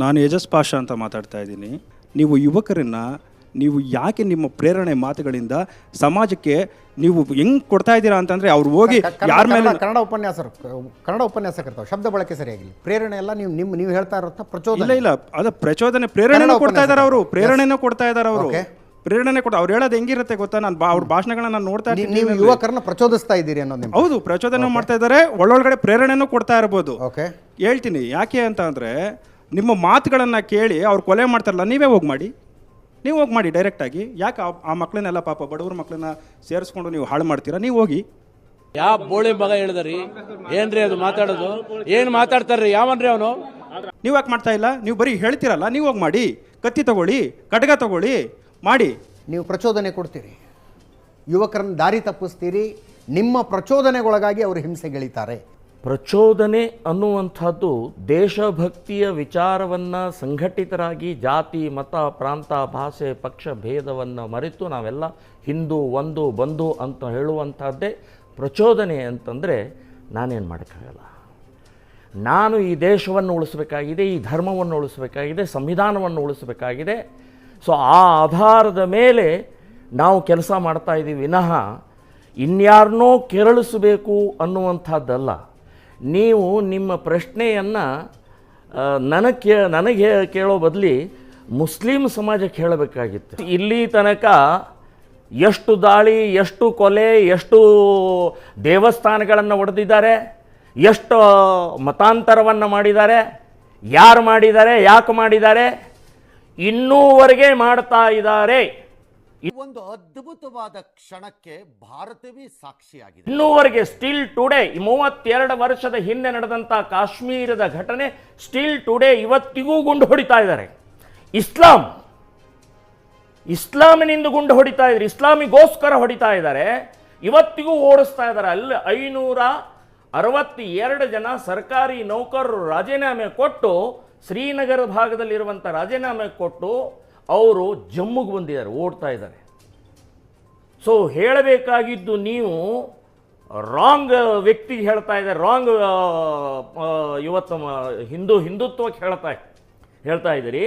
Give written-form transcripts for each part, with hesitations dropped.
ನಾನು ಏಜಸ್ ಪಾಷಾ ಅಂತ ಮಾತಾಡ್ತಾ ಇದ್ದೀನಿ. ನೀವು ಯುವಕರನ್ನು ನೀವು ಯಾಕೆ ನಿಮ್ಮ ಪ್ರೇರಣೆ ಮಾತುಗಳಿಂದ ಸಮಾಜಕ್ಕೆ ನೀವು ಹೆಂಗೆ ಕೊಡ್ತಾ ಇದ್ದೀರಾ ಅಂತಂದರೆ ಅವ್ರು ಹೋಗಿ ಯಾರ ಮೇಲೆ ಕನ್ನಡ ಉಪನ್ಯಾಸಕರ್ತಾವೆ ಶಬ್ದ ಬಳಕೆ ಸರಿಯಾಗಿಲ್ಲ. ಪ್ರೇರಣೆ ಎಲ್ಲ ನೀವು ಹೇಳ್ತಾ ಇರೋ ಪ್ರಚೋದನೆ ಇಲ್ಲ ಅದು ಪ್ರಚೋದನೆ ಪ್ರೇರಣೆನೂ ಕೊಡ್ತಾ ಇದ್ದಾರೆ ಅವರು. ಪ್ರೇರಣೆನೂ ಕೊಡ್ತಾ ಇದ್ದಾರೆ ಅವರು. ಪ್ರೇರಣೆ ಕೊಟ್ಟು ಅವ್ರು ಹೇಳೋದು ಹೆಂಗಿರುತ್ತೆ ಗೊತ್ತಾ? ನಾನು ಅವ್ರ ಭಾಷಣಗಳನ್ನ ನಾನು ನೋಡ್ತಾ ಇದ್ದೀನಿ. ನೀವು ಯುವಕರನ್ನ ಪ್ರಚೋದಿಸ್ತಾ ಇದ್ದೀರಿ ಅನ್ನೋದು. ಹೌದು, ಪ್ರಚೋದನೆ ಮಾಡ್ತಾ ಇದ್ದಾರೆ. ಒಳ್ಳೊಳಗಡೆ ಪ್ರೇರಣೆನೂ ಕೊಡ್ತಾ ಇರ್ಬೋದು. ಹೇಳ್ತೀನಿ ಯಾಕೆ ಅಂತ ಅಂದರೆ, ನಿಮ್ಮ ಮಾತುಗಳನ್ನು ಕೇಳಿ ಅವ್ರು ಕೊಲೆ ಮಾಡ್ತಾರಲ್ಲ, ನೀವೇ ಹೋಗಿ ಮಾಡಿ, ನೀವು ಹೋಗಿ ಮಾಡಿ ಡೈರೆಕ್ಟಾಗಿ. ಯಾಕೆ ಆ ಮಕ್ಕಳನ್ನೆಲ್ಲ ಪಾಪ ಬಡವ್ರ ಮಕ್ಕಳನ್ನ ಸೇರಿಸ್ಕೊಂಡು ನೀವು ಹಾಳು ಮಾಡ್ತೀರಾ? ನೀವು ಹೋಗಿ. ಯಾವ ಬೋಳಿ ಮಗ ಹೇಳಿದ್ರಿ? ಏನ್ರಿ ಅದು ಮಾತಾಡೋದು? ಏನು ಮಾತಾಡ್ತಾರ್ರಿ? ಯಾವನ್ರಿ ಅವನು? ನೀವು ಯಾಕೆ ಮಾಡ್ತಾ ಇಲ್ಲ? ನೀವು ಬರೀ ಹೇಳ್ತೀರಲ್ಲ, ನೀವು ಹೋಗಿ ಮಾಡಿ. ಕತ್ತಿ ತಗೊಳ್ಳಿ, ಖಡ್ಗ ತಗೊಳ್ಳಿ, ಮಾಡಿ. ನೀವು ಪ್ರಚೋದನೆ ಕೊಡ್ತೀರಿ, ಯುವಕರನ್ನ ದಾರಿ ತಪ್ಪಿಸ್ತೀರಿ. ನಿಮ್ಮ ಪ್ರಚೋದನೆಗೊಳಗಾಗಿ ಅವರು ಹಿಂಸೆಗೆಳಿತಾರೆ. ಪ್ರಚೋದನೆ ಅನ್ನುವಂಥದ್ದು ದೇಶಭಕ್ತಿಯ ವಿಚಾರವನ್ನು ಸಂಘಟಿತರಾಗಿ ಜಾತಿ ಮತ ಪ್ರಾಂತ ಭಾಷೆ ಪಕ್ಷ ಭೇದವನ್ನು ಮರೆತು ನಾವೆಲ್ಲ ಹಿಂದೂ ಒಂದು ಬಂಧು ಅಂತ ಹೇಳುವಂಥದ್ದೇ ಪ್ರಚೋದನೆ ಅಂತಂದರೆ ನಾನೇನು ಮಾಡೋಕ್ಕಾಗಲ್ಲ. ನಾನು ಈ ದೇಶವನ್ನು ಉಳಿಸಬೇಕಾಗಿದೆ, ಈ ಧರ್ಮವನ್ನು ಉಳಿಸಬೇಕಾಗಿದೆ, ಸಂವಿಧಾನವನ್ನು ಉಳಿಸಬೇಕಾಗಿದೆ. ಸೊ ಆ ಆಧಾರದ ಮೇಲೆ ನಾವು ಕೆಲಸ ಮಾಡ್ತಾ ಇದ್ದೀವಿ ವಿನಃ ಇನ್ಯಾರನ್ನೋ ಕೆರಳಿಸಬೇಕು ಅನ್ನುವಂಥದ್ದಲ್ಲ. ನೀವು ನಿಮ್ಮ ಪ್ರಶ್ನೆಯನ್ನು ನನಗೆ ಕೇಳೋ ಬದಲಿ ಮುಸ್ಲಿಂ ಸಮಾಜಕ್ಕೆ ಹೇಳಬೇಕಾಗಿತ್ತು. ಇಲ್ಲಿ ತನಕ ಎಷ್ಟು ದಾಳಿ, ಎಷ್ಟು ಕೊಲೆ, ಎಷ್ಟು ದೇವಸ್ಥಾನಗಳನ್ನು ಒಡೆದಿದ್ದಾರೆ, ಎಷ್ಟು ಮತಾಂತರವನ್ನು ಮಾಡಿದ್ದಾರೆ, ಯಾರು ಮಾಡಿದ್ದಾರೆ, ಯಾಕೆ ಮಾಡಿದ್ದಾರೆ, ಇನ್ನೂವರೆಗೆ ಮಾಡ್ತಾ ಇದ್ದಾರೆ. ಒಂದು ಅದ್ಭುತವಾದ ಕ್ಷಣಕ್ಕೆ ಭಾರತವೇ ಸಾಕ್ಷಿಯಾಗಿದೆ. ಇನ್ನೂವರೆಗೆ ಸ್ಟಿಲ್ ಟುಡೇ 32 ವರ್ಷದ ಹಿಂದೆ ನಡೆದಂಥ ಕಾಶ್ಮೀರದ ಘಟನೆ ಸ್ಟಿಲ್ ಟುಡೇ ಇವತ್ತಿಗೂ ಗುಂಡು ಹೊಡಿತಾ ಇದ್ದಾರೆ. ಇಸ್ಲಾಮಿನಿಂದ ಗುಂಡು ಹೊಡಿತಾ ಇದ್ದಾರೆ, ಇಸ್ಲಾಮಿಗೋಸ್ಕರ ಹೊಡಿತಾ ಇದ್ದಾರೆ, ಇವತ್ತಿಗೂ ಓಡಿಸ್ತಾ ಇದ್ದಾರೆ. ಅಲ್ಲಿ 562 ಜನ ಸರ್ಕಾರಿ ನೌಕರರು ರಾಜೀನಾಮೆ ಕೊಟ್ಟು, ಶ್ರೀನಗರ ಭಾಗದಲ್ಲಿರುವಂಥ ರಾಜೀನಾಮೆ ಕೊಟ್ಟು ಅವರು ಜಮ್ಮುಗೆ ಬಂದಿದ್ದಾರೆ, ಓಡ್ತಾ ಇದ್ದಾರೆ. ಸೊ ಹೇಳಬೇಕಾಗಿದ್ದು ನೀವು ರಾಂಗ್ ವ್ಯಕ್ತಿಗೆ ಹೇಳ್ತಾ ಇದ್ದಾರೆ, ರಾಂಗ್ ಇವತ್ತು ಹಿಂದುತ್ವಕ್ಕೆ ಹೇಳ್ತಾ ಇದ್ದೀರಿ.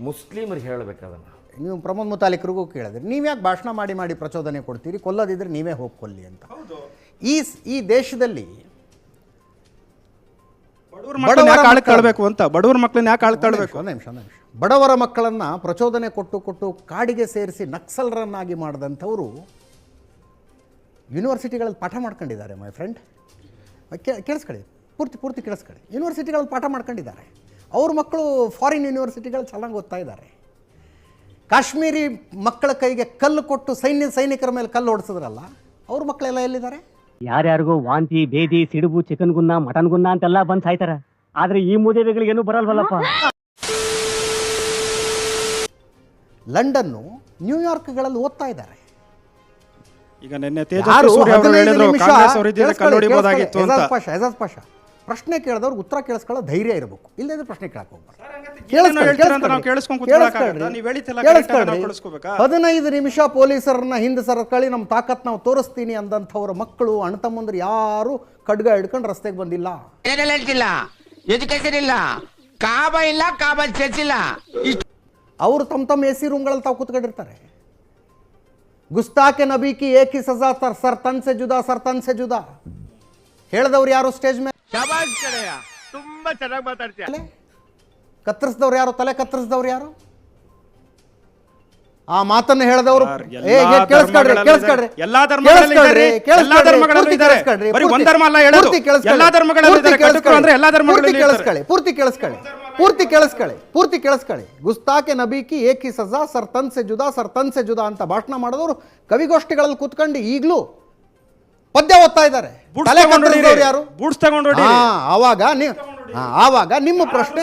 ಮುಸ್ಲಿಮರಿಗೆ ಹೇಳಬೇಕಾದನ್ನು ನೀವು ಪ್ರಮೋದ್ ಮುತಾಲಿಕರಿಗೂ ಕೇಳಿದ್ರಿ, ನೀವು ಯಾಕೆ ಭಾಷಣ ಮಾಡಿ ಪ್ರಚೋದನೆ ಕೊಡ್ತೀರಿ? ಕೊಲ್ಲದಿದ್ರೆ ನೀವೇ ಹೋಗಿ ಕೊಲ್ಲಿ ಅಂತ. ಈ ದೇಶದಲ್ಲಿ ಬಡವರ ಮಕ್ಕಳನ್ನ ಯಾಕೆ ಆಳ್ತಾಳ್ಬೇಕು? ನಿಮಿಷ ಬಡವರ ಮಕ್ಕಳನ್ನ ಪ್ರಚೋದನೆ ಕೊಟ್ಟು ಕಾಡಿಗೆ ಸೇರಿಸಿ ನಕ್ಸಲರನ್ನಾಗಿ ಮಾಡಿದಂಥವರು ಯೂನಿವರ್ಸಿಟಿಗಳಲ್ಲಿ ಪಾಠ ಮಾಡ್ಕೊಂಡಿದ್ದಾರೆ. ಮೈ ಫ್ರೆಂಡ್, ಕೇಳಿಸ್ಕೊಳ್ಳಿ, ಪೂರ್ತಿ ಕೇಳಿಸ್ಕೊಳ್ಳಿ. ಯೂನಿವರ್ಸಿಟಿಗಳಲ್ಲಿ ಪಾಠ ಮಾಡ್ಕೊಂಡಿದ್ದಾರೆ. ಅವ್ರ ಮಕ್ಕಳು ಫಾರಿನ್ ಯೂನಿವರ್ಸಿಟಿಗಳು ಚೆನ್ನಾಗಿ ಓದ್ತಾ ಇದ್ದಾರೆ. ಕಾಶ್ಮೀರಿ ಮಕ್ಕಳ ಕೈಗೆ ಕಲ್ಲು ಕೊಟ್ಟು ಸೈನಿಕರ ಮೇಲೆ ಕಲ್ಲು ಓಡಿಸಿದ್ರಲ್ಲ, ಅವ್ರ ಮಕ್ಕಳೆಲ್ಲ ಎಲ್ಲಿದ್ದಾರೆ? ಯಾರ್ಯಾರಿಗೂ ವಾಂತಿ ಬೇದಿ ಸಿಡುಬು ಚಿಕನ್ ಗುನ್ನ ಮಟನ್ ಗುನ್ನ ಅಂತೆಲ್ಲ ಬಂದು ಸಾಯ್ತಾರೆ. ಆದ್ರೆ ಈ ಮೂದೇವಿಗಳಿಗೆ ಏನು ಬರಲ್ವಲ್ಲಪ್ಪ. ಲಂಡನ್ನು ನ್ಯೂಯಾರ್ಕ್ಗಳಲ್ಲಿ ಓದ್ತಾ ಇದ್ದಾರೆ. ಈಗ ನಿನ್ನೆ ತೇಜಸ್ವಿ ಸೂರ್ಯ ಅವರು ಹೇಳಿದ್ರು ಕಾಂಗ್ರೆಸ್ ಅವರಿದ್ದರೆ ಕಲ್ಲೊಡಿಬೋದಾಗಿತ್ತು ಅಂತ. ಎಜಾಜ್ ಪಾಷಾ ಪ್ರಶ್ನೆ ಕೇಳಿದವ್ರು ಉತ್ತರ ಕೇಳಿಸ್ಕೊಳ್ಳೋ ಧೈರ್ಯ ಇರಬೇಕು. ಇಲ್ಲದೆ ಪ್ರಶ್ನೆ ಕೇಳಕ್ಕೆ ಹೋಗ್ಬಾರ್ದು. 15 ನಿಮಿಷ ಪೊಲೀಸರನ್ನ ಹಿಂದೆ ಸರ್ಕಳಿ ನಮ್ಮ ತಾಕತ್ ನಾವು ತೋರಿಸ್ತೀನಿ ಅಂದಂಥವ್ರ ಮಕ್ಕಳು ಅಣ್ಣತಮ್ಮಂದ್ರು ಯಾರು ಖಡ್ಗ ಹಿಡ್ಕೊಂಡು ರಸ್ತೆಗೆ ಬಂದಿಲ್ಲ. ಎಜುಕೇಶನ್ ಇಲ್ಲ, ಕಾಬಾ ಇಲ್ಲ, ಕಾಬಾ ಚರ್ಚ್ ಇಲ್ಲ. ಅವರು ತಮ್ಮ ಎ ಸಿ ರೂಮ್ಗಳಲ್ಲಿ ತಾವು ಕೂತ್ಕೊಂಡಿರ್ತಾರೆ. ಗುಸ್ತಾಕೆ ನಬಿ ಕಿ ಏಕ್ ಹಿ ಸಜಾ ಸರ್ ತನ್ ಸೆ ಜುದಾ ಹೇಳಿದವ್ರು ಯಾರು? ಸ್ಟೇಜ್ ಮೇಲೆ ತುಂಬಾ ಚೆನ್ನಾಗಿ ಮಾತಾಡ್ತೀಯ. ಕತ್ತರಿಸಿದವ್ರು ಯಾರು? ತಲೆ ಕತ್ತರಿಸಿದವ್ರು ಯಾರು? ಆ ಮಾತನ್ನು ಹೇಳಿದವರು ಪೂರ್ತಿ ಕೇಳಿಸ್ಕೊಳ್ಳಿ. ಗುಸ್ತಾಕೆ ನಬಿ ಕಿ ಏಕ್ ಹಿ ಸಜಾ ಸರ್ ತನ್ ಸೆ ಜುದಾ ಅಂತ ಭಾಷಣ ಮಾಡಿದವರು ಕವಿಗೋಷ್ಠಿಗಳಲ್ಲಿ ಕೂತ್ಕೊಂಡು ಈಗಲೂ ಪದ್ಯ ಓದ್ತಾ ಇದ್ದಾರೆ. ಯಾರು? ಆವಾಗ ನಿಮ್ಮ ಪ್ರಶ್ನೆ,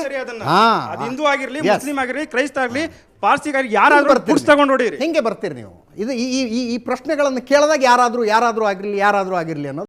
ಹಿಂದೂ ಆಗಿರ್ಲಿ, ಮುಸ್ಲಿಂ ಆಗಿರ್ಲಿ, ಕ್ರೈಸ್ತ ಆಗಲಿ, ಪಾರ್ಸಿಗಾರಿ ಯಾರಾದ್ರೂ ತಗೊಂಡು ಹೆಂಗೆ ಬರ್ತೀರಿ ನೀವು? ಇದು ಈ ಪ್ರಶ್ನೆಗಳನ್ನು ಕೇಳಿದಾಗ ಯಾರಾದ್ರೂ ಆಗಿರ್ಲಿ ಅನ್ನೋದು